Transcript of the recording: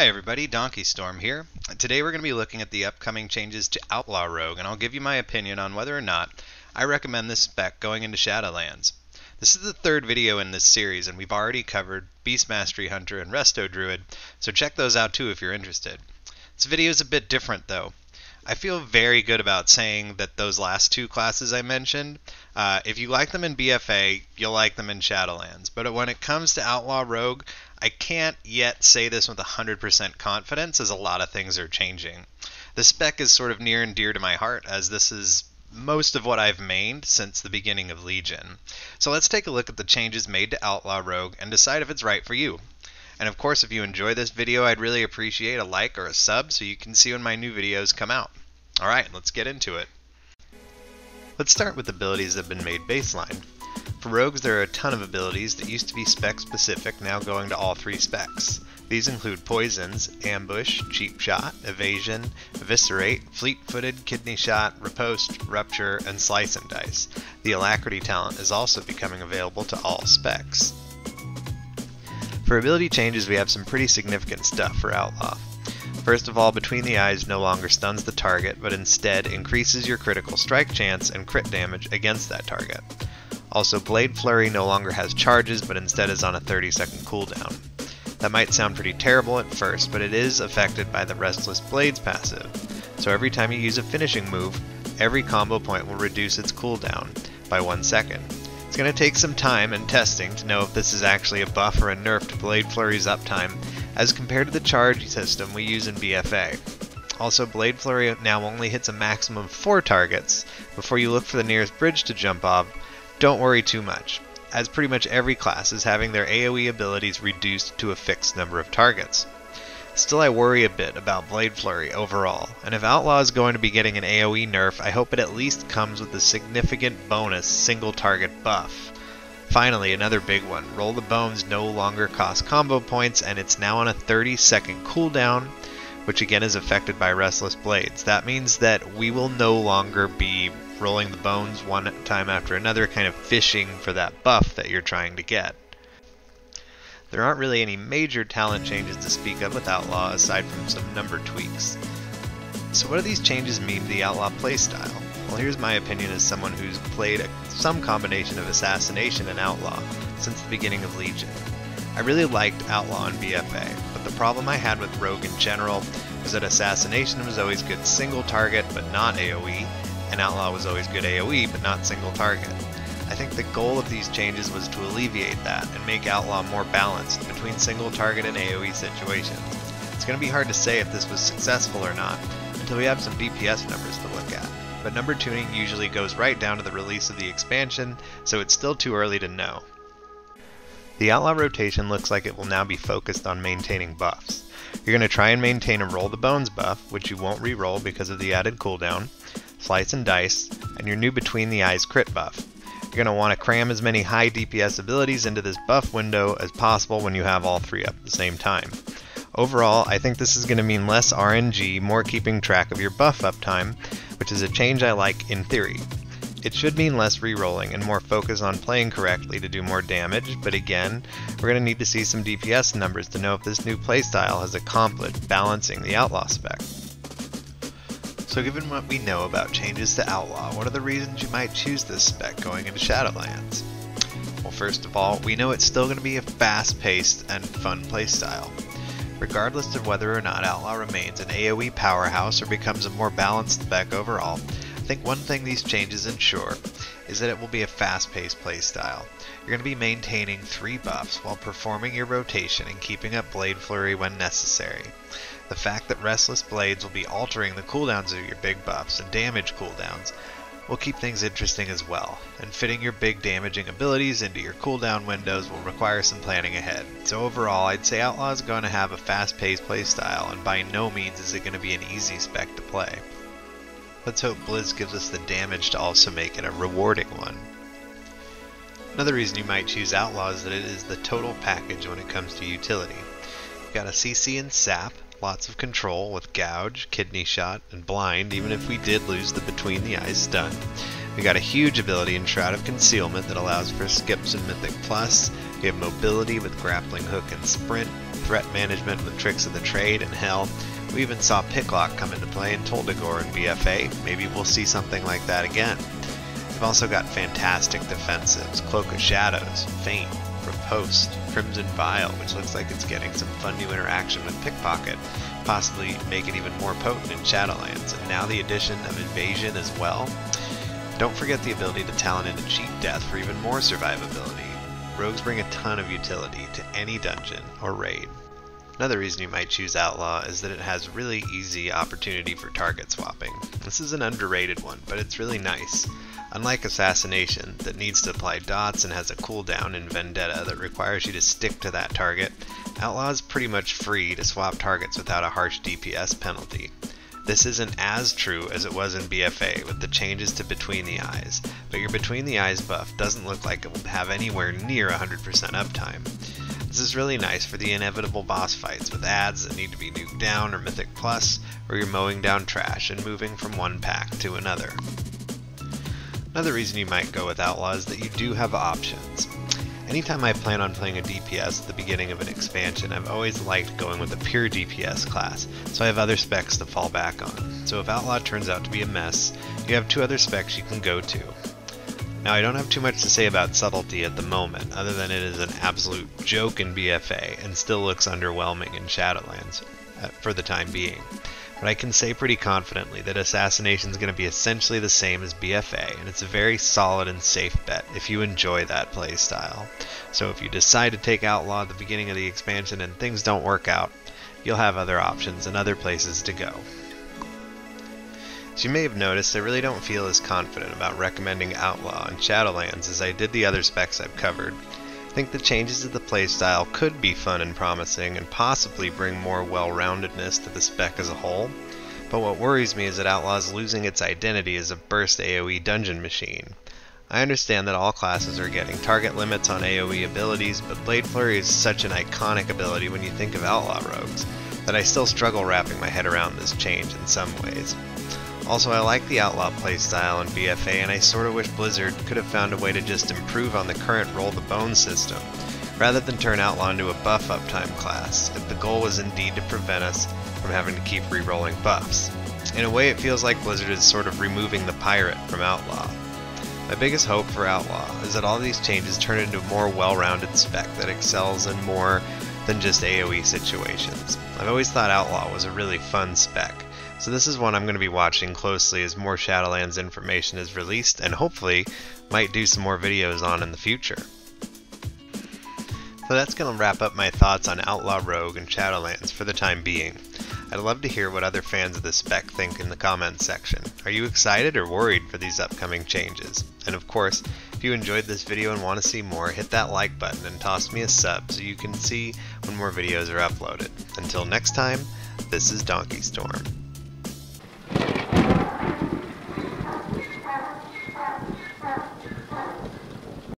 Hi everybody, Donkey Storm here. Today we're going to be looking at the upcoming changes to Outlaw Rogue, and I'll give you my opinion on whether or not I recommend this spec going into Shadowlands. This is the third video in this series, and we've already covered Beast Mastery Hunter and Resto Druid, so check those out too if you're interested. This video is a bit different though. I feel very good about saying that those last two classes I mentioned, if you like them in BFA, you'll like them in Shadowlands. But when it comes to Outlaw Rogue, I can't yet say this with 100% confidence, as a lot of things are changing. The spec is sort of near and dear to my heart, as this is most of what I've mained since the beginning of Legion. So let's take a look at the changes made to Outlaw Rogue and decide if it's right for you. And of course, if you enjoy this video, I'd really appreciate a like or a sub so you can see when my new videos come out. Alright, let's get into it. Let's start with abilities that have been made baseline. For rogues, there are a ton of abilities that used to be spec specific, now going to all three specs. These include Poisons, Ambush, Cheap Shot, Evasion, Eviscerate, Fleet-Footed, Kidney Shot, Riposte, Rupture, and Slice and Dice. The Alacrity talent is also becoming available to all specs. For ability changes, we have some pretty significant stuff for Outlaw. First of all, Between the Eyes no longer stuns the target, but instead increases your critical strike chance and crit damage against that target. Also, Blade Flurry no longer has charges, but instead is on a 30-second cooldown. That might sound pretty terrible at first, but it is affected by the Restless Blades passive. So every time you use a finishing move, every combo point will reduce its cooldown by 1 second. It's going to take some time and testing to know if this is actually a buff or a nerf to Blade Flurry's uptime, as compared to the charge system we use in BFA. Also, Blade Flurry now only hits a maximum of 4 targets before you look for the nearest bridge to jump off. Don't worry too much, as pretty much every class is having their AoE abilities reduced to a fixed number of targets. Still, I worry a bit about Blade Flurry overall, and if Outlaw is going to be getting an AoE nerf, I hope it at least comes with a significant bonus single target buff. Finally, another big one, Roll the Bones no longer costs combo points, and it's now on a 30-second cooldown, which again is affected by Restless Blades. That means that we will no longer be rolling the bones one time after another, kind of fishing for that buff that you're trying to get. There aren't really any major talent changes to speak of with Outlaw, aside from some number tweaks. So what do these changes mean to the Outlaw playstyle? Well, here's my opinion as someone who's played some combination of Assassination and Outlaw since the beginning of Legion. I really liked Outlaw and BFA, but the problem I had with Rogue in general was that Assassination was always good single target but not AoE, and Outlaw was always good AoE but not single target. I think the goal of these changes was to alleviate that and make Outlaw more balanced between single target and AoE situations. It's going to be hard to say if this was successful or not until we have some DPS numbers to look at, but number tuning usually goes right down to the release of the expansion, so it's still too early to know. The Outlaw rotation looks like it will now be focused on maintaining buffs. You're going to try and maintain a Roll the Bones buff, which you won't re-roll because of the added cooldown, Slice and Dice, and your new Between the Eyes crit buff. You're going to want to cram as many high DPS abilities into this buff window as possible when you have all three up at the same time. Overall, I think this is going to mean less RNG, more keeping track of your buff uptime, which is a change I like in theory. It should mean less re-rolling and more focus on playing correctly to do more damage, but again, we're going to need to see some DPS numbers to know if this new playstyle has accomplished balancing the Outlaw spec. So given what we know about changes to Outlaw, what are the reasons you might choose this spec going into Shadowlands? Well, first of all, we know it's still going to be a fast-paced and fun playstyle. Regardless of whether or not Outlaw remains an AoE powerhouse or becomes a more balanced spec overall, I think one thing these changes ensure is that it will be a fast-paced playstyle. You're going to be maintaining 3 buffs while performing your rotation and keeping up Blade Flurry when necessary. The fact that Restless Blades will be altering the cooldowns of your big buffs and damage cooldowns will keep things interesting as well, and fitting your big damaging abilities into your cooldown windows will require some planning ahead. So overall, I'd say Outlaw is going to have a fast-paced playstyle, and by no means is it going to be an easy spec to play. Let's hope Blizz gives us the damage to also make it a rewarding one. Another reason you might choose Outlaw is that it is the total package when it comes to utility. You've got a CC and Sap, lots of control with Gouge, Kidney Shot, and Blind, even if we did lose the Between the Eyes stun. We got a huge ability in Shroud of Concealment that allows for skips in Mythic Plus. We have mobility with Grappling Hook and Sprint, threat management with tricks of the trade, and hell, we even saw Picklock come into play in Toldegor and BFA. Maybe we'll see something like that again. We've also got fantastic defensives, Cloak of Shadows, Feint, Riposte, Crimson Vial, which looks like it's getting some fun new interaction with Pickpocket, possibly make it even more potent in Shadowlands, and now the addition of Invasion as well. Don't forget the ability to talent into Cheat Death for even more survivability. Rogues bring a ton of utility to any dungeon or raid. Another reason you might choose Outlaw is that it has really easy opportunity for target swapping. This is an underrated one, but it's really nice. Unlike Assassination, that needs to apply dots and has a cooldown in Vendetta that requires you to stick to that target, Outlaw is pretty much free to swap targets without a harsh DPS penalty. This isn't as true as it was in BFA with the changes to Between the Eyes, but your Between the Eyes buff doesn't look like it will have anywhere near 100% uptime. This is really nice for the inevitable boss fights with ads that need to be nuked down or Mythic Plus, where you're mowing down trash and moving from one pack to another. Another reason you might go with Outlaw is that you do have options. Anytime I plan on playing a DPS at the beginning of an expansion, I've always liked going with a pure DPS class, so I have other specs to fall back on. So if Outlaw turns out to be a mess, you have two other specs you can go to. Now I don't have too much to say about Subtlety at the moment, other than it is an absolute joke in BFA and still looks underwhelming in Shadowlands, for the time being. But I can say pretty confidently that Assassination is going to be essentially the same as BFA, and it's a very solid and safe bet if you enjoy that playstyle. So if you decide to take Outlaw at the beginning of the expansion and things don't work out, you'll have other options and other places to go. As you may have noticed, I really don't feel as confident about recommending Outlaw in Shadowlands as I did the other specs I've covered. I think the changes to the playstyle could be fun and promising and possibly bring more well-roundedness to the spec as a whole, but what worries me is that Outlaw is losing its identity as a burst AoE dungeon machine. I understand that all classes are getting target limits on AoE abilities, but Blade Flurry is such an iconic ability when you think of Outlaw Rogues, that I still struggle wrapping my head around this change in some ways. Also, I like the Outlaw playstyle in BFA, and I sorta wish Blizzard could have found a way to just improve on the current Roll the Bone system, rather than turn Outlaw into a buff uptime class, if the goal was indeed to prevent us from having to keep re-rolling buffs. In a way, it feels like Blizzard is sort of removing the pirate from Outlaw. My biggest hope for Outlaw is that all these changes turn into a more well-rounded spec that excels in more than just AoE situations. I've always thought Outlaw was a really fun spec, so this is one I'm going to be watching closely as more Shadowlands information is released, and hopefully might do some more videos on in the future. So that's going to wrap up my thoughts on Outlaw Rogue and Shadowlands for the time being. I'd love to hear what other fans of the spec think in the comments section. Are you excited or worried for these upcoming changes? And of course, if you enjoyed this video and want to see more, hit that like button and toss me a sub so you can see when more videos are uploaded. Until next time, this is Donkey Storm.